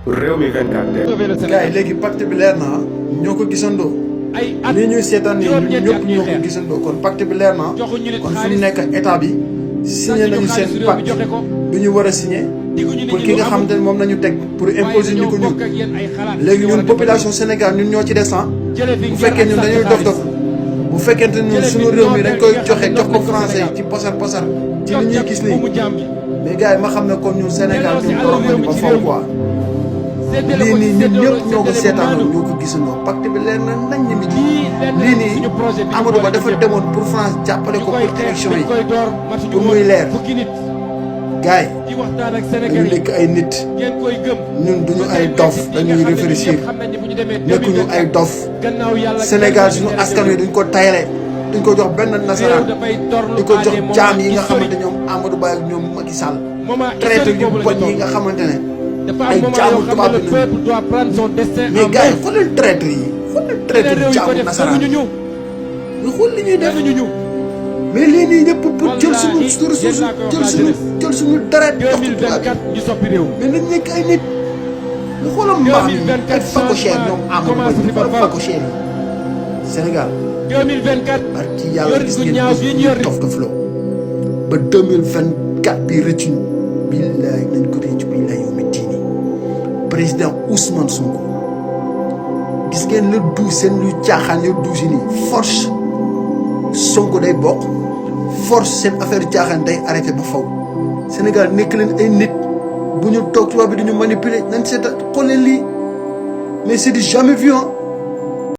Rewmi 24. gars yi léegi pacte bi leer na ñoo ko gisandoo. lii ñuy seetaan nii ñun ñëpp ñoo ko gisandoo kon pacte bi leer na kon fu mu nekk état bi signé nañu seen pacte bi ñu war a signé pour ki nga xamante ne moom nañu teg pour imposer ñu ko ñun. léegi ñun population Sénégal ñun ñoo ci des bu fekkee ñun dañuy dof bu fekkente ñun suñu réew mi dañ koy jox ko français yi ci posar ci li ñuy gis nii mais gars yi ma xam ne kon ñun Sénégal ñun torox nañu ba faw quoi. lii nii ñun ñëpp ñoo ko seetaanoo ñoo ko gisandoo pacte bi leer na nañ ñu nit lii nii Amadou Ba dafa demoon pour France jàppale ko pour élection yi pour muy leer gars yi dañu nekk ay nit ñun duñu ay dof dañuy réfléchir nekkuñu ay dof Sénégal suñu askan wi duñ ko tayale duñ ko jox benn nasaraan di ko jox jaam yi nga xamante ñoom Amadou Ba ak ñoom Macky Sall traité yu bon yi nga xamante ne ay jaamu tubaab bi mais gars yi xoolal traître yi xoolal traître jaamu nasaraan nga xool li ñuy def mais lii nii ñëpp pour jël suñu ressource jël suñu deret jox ko tubaab bi mais nañ nekk ay nit nga xoolal mbaam yi ay facochère ñoom Amadou Ba ñu xoolal facochère yi Sénégal barki yàlla gis ngeen ñu tof tofloo ba 2024 bi rëccuñu billaay nañ ko rëccu billaay yow mi tiini président Ousmane Sonko gis ngeen la duus seen lu caaxaan yo duusi nii force Sonko day bokk force seen affaire caaxaan day arrêté ba faw Sénégal nekk leen ay nit bu ñu toog tubaab bi duñu manipuler nañ seeta xoolee lii mais c'est du jamais vu